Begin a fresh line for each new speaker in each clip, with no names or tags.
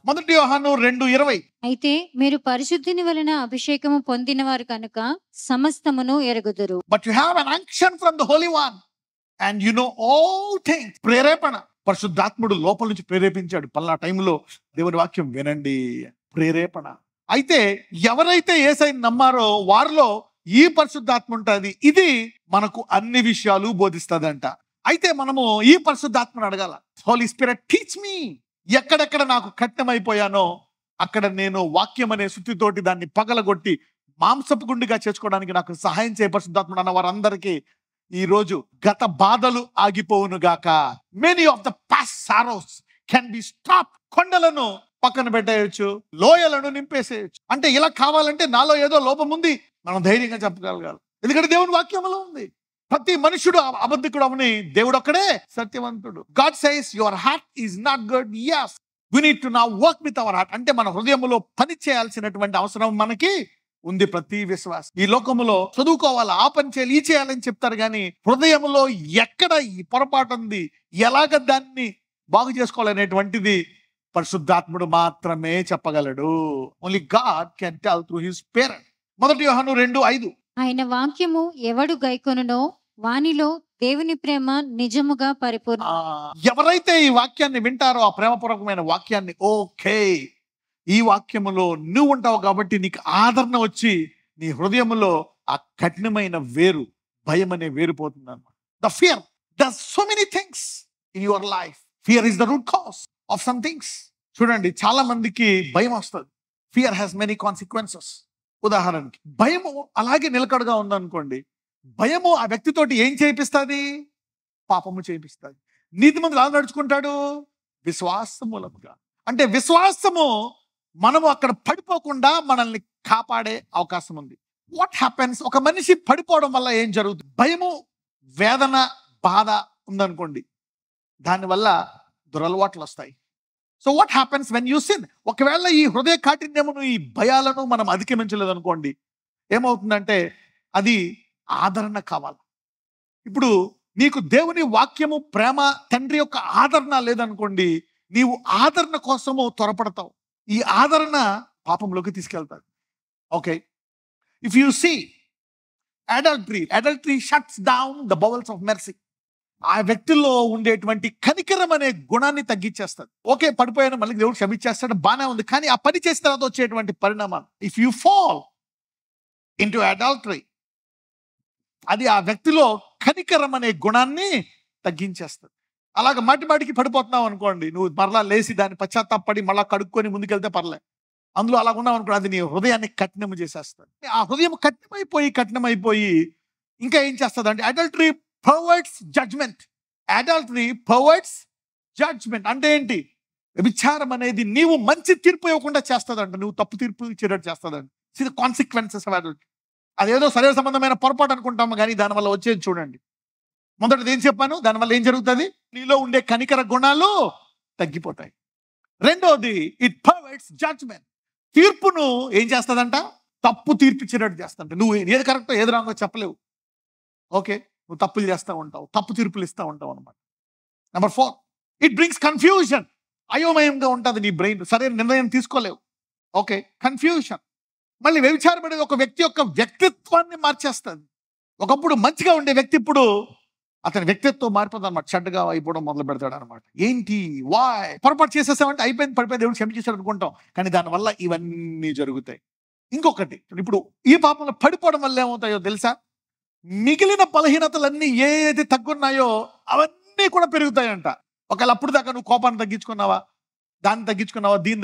మొదటి యోహాను 2:20.
అయితే మీరు పరిశుద్ధిని వలన అభిషేకము పొందిన వారు కనుక సమస్తమును ఎరుగుదురు.
But you have an unction from the Holy One and you know all things. ప్రేరేపణ పరిశుద్ధాత్ముడు లోపల నుంచి ప్రేరేపించాడు. పలానా టైంలో దేవుని వాక్యం వినండి. ప్రేరేపణ. అయితే ఎవరైతే యేసయ్యను నమ్మారో వారిలో ఈ పరిశుద్ధాత్మ ఉంటుంది. ఇది మనకు అన్ని విషయాలు బోధిస్తుందంట. అయితే మనము ఈ పరిశుద్ధాత్మను అడగాల. Holy Spirit teach me. ఎక్కడెక్కడ నాకు కఠినమైపోయానో అక్కడ నేను వాక్యం అనే శుద్ధితోటి దాన్ని పగలగొట్టి మాంసపు గుండిగా చేసుకోవడానికి నాకు సహాయం చేయ పరిశుద్ధాత్ముడు అన్న వారందరికీ ఈ రోజు గత బాధలు ఆగిపోవును గాక. Many of the past sorrows can be stop. కొండలను పక్కన పెట్టేయచ్చు, లోయలను నింపేసేయచ్చు. అంటే ఇలా కావాలంటే నాలో ఏదో లోపం ఉంది మనం ధైర్యంగా చెప్పగలగాలి. ఎందుకంటే దేవుని వాక్యంలో ఉంది. ప్రతి మనుషుడు అబద్ధికుడు అవని, దేవుడు ఒక్కడే సత్యవంతుడు. God says your heart is not good. yes we need to now work with our heart. అంటే మన హృదయంలో పని చేయాల్సినటువంటి అవసరం మనకి ఉంది. ప్రతి విశ్వాసం ఈ లోకములో చదువుకోవాలి, ఆ పని చేయాలి, ఈ చేయాలని చెప్తారు కానీ హృదయంలో ఎక్కడ ఈ పొరపాటు ఉంది, ఎలాగ దాన్ని బాగు చేసుకోవాలనేటువంటిది పరిశుద్ధాత్ముడు మాత్రమే చెప్పగలడు. Only God can tell through his spirit. మొదటి యోహాను 2:5.
ఆయన వాక్యము ఎవడు గైకొనునో వానిలో దేవుని ప్రేమ నిజముగా పరిపూర్ణ.
ఎవరైతే ఈ వాక్యాన్ని వింటారో, ఆ ప్రేమపూర్వకమైన వాక్యాన్ని, ఓకే ఈ వాక్యములో నువ్వు ఉంటావు కాబట్టి నీకు ఆదరణ వచ్చి నీ హృదయములో ఆ కఠినమైన వేరు, భయం అనే వేరు పోతుంది అన్నమాట. The fear does so many things in your life. Fear is the root cause of some things. చూడండి, చాలా మందికి భయం వస్తుంది. Fear has many consequences. ఉదాహరణకి భయము అలాగే నిలకడగా ఉందనుకోండి, భయము ఆ వ్యక్తితోటి ఏం చేయిస్తుంది? పాపము చేయిస్తుంది. నీతిమంతుడు ఎలా నడుచుకుంటాడు? విశ్వాసం మూలముగా. అంటే విశ్వాసము మనము అక్కడ పడిపోకుండా మనల్ని కాపాడే అవకాశం ఉంది. What happens? ఒక మనిషి పడిపోవడం వల్ల ఏం జరుగుతుంది? భయము, వేదన, బాధ ఉందనుకోండి, దానివల్ల దురలవాట్లు వస్తాయి. So what happens when you sin? ఒకవేళ ఈ హృదయ కాఠిన్యమును, ఈ భయాలను మనం అధిగమించలేదు అనుకోండి, ఏమవుతుందంటే అది ఆదరణ కావాలి. ఇప్పుడు నీకు దేవుని వాక్యము, ప్రేమ, తండ్రి యొక్క ఆదరణ లేదనుకోండి, నీవు ఆదరణ కోసము త్వరపడతావు. ఈ ఆదరణ పాపంలోకి తీసుకెళ్తాడు. Okay, if you see adultery shuts down the bowels of mercy. ఆ వ్యక్తిలో ఉండేటువంటి కనికరం అనే గుణాన్ని తగ్గించేస్తాడు. ఓకే, పడిపోయాను, మళ్ళీ దేవుడు క్షమించేస్తాడు, బాగానే ఉంది. కానీ ఆ పని చేసిన తర్వాత వచ్చేటువంటి పరిణామాలు, if you fall into adultery, అది ఆ వ్యక్తిలో కనికరం అనే గుణాన్ని తగ్గించేస్తుంది. అలాగ మాటికి పడిపోతున్నావు అనుకోండి, నువ్వు మరలా లేచి దాన్ని పశ్చాత్తాపడి మళ్ళా కడుక్కొని ముందుకెళ్తే పర్లే. అందులో అలా ఉన్నావు అనుకోండి, అది నీ హృదయాన్ని కఠినము చేసేస్తుంది. ఆ హృదయం కఠినమైపోయి ఇంకా ఏం చేస్తుంది అంటే adultery perverts judgement. Adultery perverts judgement అంటే ఏంటి? విచారం అనేది నీవు మంచి తీర్పు ఇవ్వకుండా చేస్తుందంట, నువ్వు తప్పు తీర్పు ఇచ్చేటట్టు చేస్తుందంట. ఇది కాన్సిక్వెన్సెస్ ఆఫ్ అడల్టరీ. అదేదో శరీర సంబంధమైన పొరపాటు అనుకుంటాము, కానీ దానివల్ల వచ్చేది చూడండి. మొదటిది ఏం చెప్పాను? దానివల్ల ఏం జరుగుతుంది? నీలో ఉండే కనికర గుణాలు తగ్గిపోతాయి. రెండోది, ఇట్ పర్వర్ట్స్ జడ్జ్మెంట్. తీర్పును ఏం చేస్తుందంట? తప్పు తీర్పిచ్చేటట్టు చేస్తుంట. నువ్వు ఏది కరెక్టో ఏది రాంగో చెప్పలేవు. ఓకే, నువ్వు తప్పులు చేస్తూ ఉంటావు, తప్పు తీర్పులు ఇస్తూ ఉంటావు అనమాట. Number 4, it brings confusion. అయోమయంగా ఉంటుంది నీ బ్రెయిన్, సరైన నిర్ణయం తీసుకోలేవు. Okay, confusion. మళ్ళీ వ్యభిచారపడేది ఒక వ్యక్తి యొక్క వ్యక్తిత్వాన్ని మార్చేస్తుంది. ఒకప్పుడు మంచిగా ఉండే వ్యక్తి ఇప్పుడు అతని వ్యక్తిత్వం మారిపోతుంది అనమాట, చెడ్డగా అయిపోవడం మొదలు పెడతాడు అనమాట. ఏంటి? వాయ్? పొరపాటు చేసేసామంటే అయిపోయింది, పడిపోయింది, దేవుడు క్షమించేశాడు అనుకుంటాం, కానీ దానివల్ల ఇవన్నీ జరుగుతాయి. ఇంకొకటి, ఇప్పుడు ఈ పాపంలో పడిపోవడం వల్ల ఏమవుతాయో తెలుసా? మిగిలిన బలహీనతలన్నీ ఏది తగ్గున్నాయో అవన్నీ కూడా పెరుగుతాయంట. ఒకవేళ అప్పుడు దాకా నువ్వు కోపాన్ని తగ్గించుకున్నావా, దాన్ని తగ్గించుకున్నావా, దీన్ని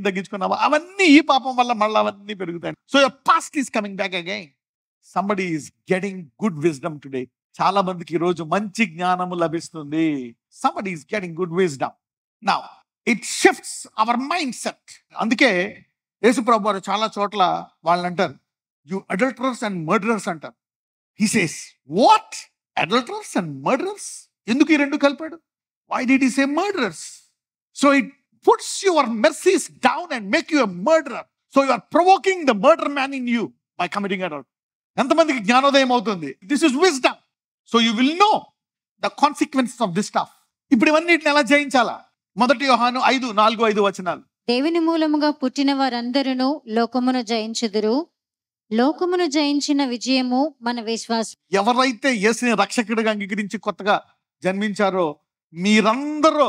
తగ్గించుకున్నావా, అవన్నీ ఈ పాపం వల్ల మళ్ళీ అవన్నీ పెరుగుతాయి. So your past is coming back again. Somebody is getting good wisdom today. చాలా మందికి ఈ రోజు మంచి జ్ఞానము లభిస్తుంది. Somebody is getting good wisdom. Now it shifts our mind set. అందుకే యేసు ప్రభువు వారు చాలా చోట్ల వాళ్ళని అంటారు, యు అడల్టరర్స్ అండ్ మర్డరర్స్ అంటారు. He says, what? Adulterers and murderers? ఎందుకు ఈ రెండు కలిపాడు? Why did he say murderers? So it puts your mercies down and make you a murderer. So you are provoking the murder man in you by committing adultery. ఎంతమందికి జ్ఞానోదయం అవుతుంది? This is wisdom. So you will know the consequences of this stuff. ఇప్పుడు ఇవన్నిటిని ఎలా జయించాలా? మొదటి యోహాను 5:4-5 వచనాలు.
దేవుని మూలముగా పుట్టిన వారందరూ లోకమును జయించుదురు. లోకమును జయించిన విజయము మన విశ్వాసం.
ఎవరైతే యేసుని రక్షకుడిగా అంగీకరించి కొత్తగా జన్మించారో మీరందరూ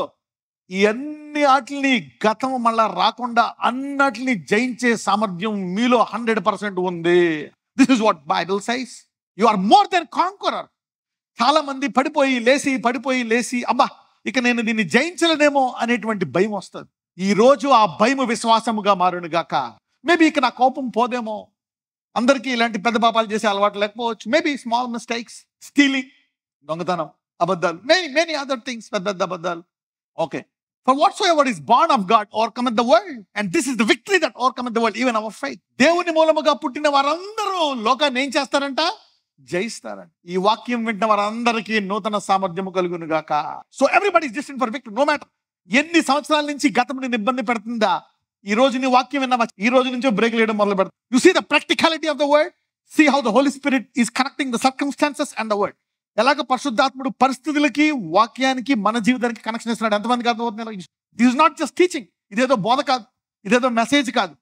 ఈ అన్ని వాటిని గతం మళ్ళా రాకుండా అన్నటిని జయించే సామర్థ్యం మీలో 100% ఉంది. This is what Bible says. You are more than conqueror. చాలా మంది పడిపోయి లేసి అబ్బా ఇక నేను దీన్ని జయించలేనేమో అనేటువంటి భయం వస్తుంది. ఈ రోజు ఆ భయం విశ్వాసముగా మారును గాక. మేబీ ఇక నా కోపం పోదేమో. అందరికీ ఇలాంటి పెద్ద పాపాలు చేసే అలవాటు లేకపోవచ్చు. మేబీ స్మాల్ మిస్టేక్స్, స్టీలింగ్, దొంగతనం, అబద్ధాలు, మెనీ అదర్ థింగ్స్, పెద్ద అబద్ధాలు. Okay. For whatsoever is born of God overcometh the world, and this is the victory that overcometh the world, even our faith. దేవుని మూలముగా పుట్టిన వారందరూ లోకాన్ని ఏం చేస్తారంట? జయిస్తారంట. ఈ వాక్యం వింటున్న వారందరికీ నూతన సామర్థ్యము కలుగును గాక. So everybody is destined for victory. No matter ఎన్ని సంవత్సరాల నుంచి గతం నిన్ను ఇబ్బంది పెడుతుందా, ఈ రోజు నీ వాక్యం విన్నావా, ఈ రోజు నుంచో బ్రేక్ వేయడం మొదలు పెడతా. You see the practicality of the word. See how the Holy Spirit is connecting the circumstances and the word. ఎలాగ పరిశుద్ధాత్ముడు పరిస్థితులకి వాక్యానికి మన జీవితానికి కనెక్షన్ ఇస్తున్నాడు. ఎంతమందికి అర్థమవుతుంది? This is not just teaching. ఇదేదో బోధ కాదు, ఇదేదో మెసేజ్ కాదు.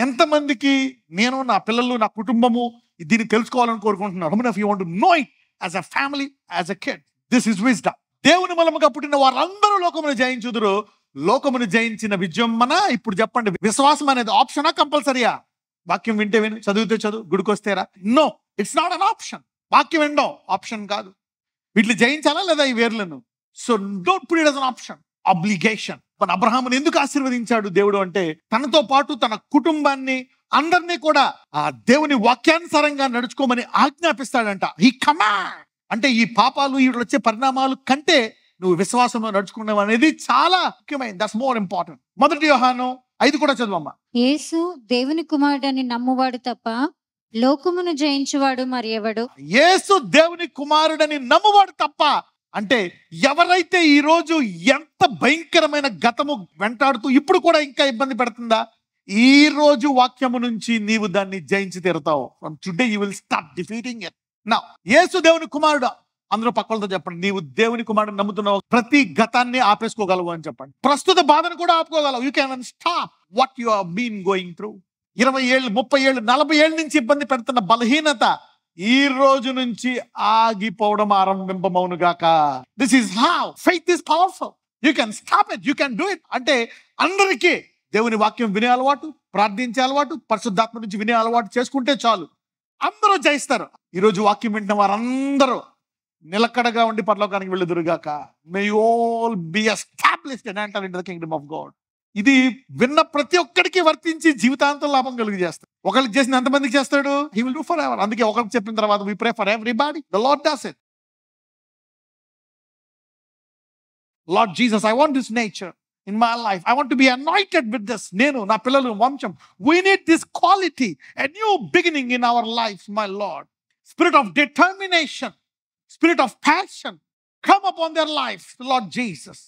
ఎంతమందికి నేను, నా పిల్లలు, నా కుటుంబము దీన్ని తెలుసుకోవాలని కోరుకుంటున్నారు? How many of you want to know it as a family, as a kid? This is wisdom. దేవుని మూలముగా పుట్టిన వారందరూ లోకమును జయించుదురు. లోకమును జయించిన విజయం మన. ఇప్పుడు చెప్పండి, విశ్వాసం అనేది ఆప్షనా కంపల్సరీయా? వాక్యం వింటే విను, చదివితే చదువు, గుడికొస్తేరా? No, it's not an option. వాక్యం వినడం ఆప్షన్ కాదు. వీటిని జయించాలా లేదా ఈ వేర్లను? So don't put it as an option, obligation. మన అబ్రహాముని ఎందుకు ఆశీర్వదించాడు దేవుడు అంటే, తనతో పాటు తన కుటుంబాన్ని అందరినీ కూడా ఆ దేవుని వాక్యానుసారంగా నడుచుకోమని ఆజ్ఞాపిస్తాడంట. He command. అంటే ఈ పాపాలు, ఈ వచ్చే పరిణామాలు కంటే నువ్వు విశ్వాసంలో నడుచుకున్నావు అనేది చాలా ముఖ్యమైనది. That's more important. 1 యోహాను 5 కూడా చదువమ్మా.
యేసు దేవుని కుమారుడని నమ్మువాడు తప్ప లోకమును జయించువాడు మరి ఎవడు?
యేసు దేవుని కుమారుడని నమ్మువాడు తప్ప. అంటే ఎవరైతే ఈ రోజు ఎంత భయంకరమైన గతము వెంటాడుతూ ఇప్పుడు కూడా ఇంకా ఇబ్బంది పెడుతుందా, ఈ రోజు వాక్యము నుంచి నీవు దాన్ని జయించి తీరుతావు. From today you will start defeating it. Now యేసు దేవుని కుమారుడు. అందరూ పక్కలతో చెప్పండి, నీవు దేవుని కుమారుడు నమ్ముతున్నావు, ప్రతి గతాన్ని ఆపేసుకోగలవు అని చెప్పండి. ప్రస్తుత బాధను కూడా ఆపుకోగలవు. You can stop what you have been going through. 20 ఏళ్ళు, 30 ఏళ్ళు, 40 ఏళ్ళ నుంచి ఇబ్బంది పెడుతున్న బలహీనత ఈ రోజు నుంచి ఆగిపోవడం ఆరంభింపమవును గాక. This is how faith is powerful. You can stop it, you can do it. అంటే అందరికీ దేవుని వాక్యం వినే అలవాటు, ప్రార్థించే అలవాటు, పరిశుద్ధాత్మ నుంచి వినే అలవాటు చేసుకుంటే చాలు, అందరూ జయిస్తారు. ఈరోజు వాక్యం వింటున్న వారందరూ నిలకడగా ఉండి పరలోకానికి వెళ్ళుదురుగాక. May you all be established and enter into the kingdom of God. ఇది విన్న ప్రతి ఒక్కడికి వర్తించి జీవితాంతం లాభం కలుగు చేస్తాడు. ఒకరికి చేసిన ఎంతమందికి చేస్తాడు? He will do forever. అందుకే ఒకరికి చెప్పిన తర్వాత we pray for everybody. The Lord does it. Lord Jesus, I want this nature in my life. I want to be anointed with this. Nenu, na pillalu, vancham. We need this quality, a new beginning in our lives, my Lord. Spirit of determination, spirit of passion, come upon their lives, Lord Jesus.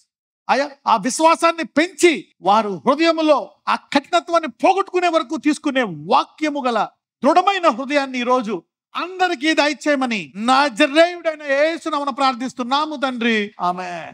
Aya, ఆ విశ్వాసాన్ని పెంచి వారు హృదయములో ఆ కఠినత్వాన్ని పోగొట్టుకునే వరకు తీసుకునే వాక్యము గల దృఢమైన హృదయాన్ని ఈ రోజు అందరికీ దయచేయమని నజరేయుడైన యేసు నామమున ప్రార్థిస్తున్నాము తండ్రి. ఆమేన్.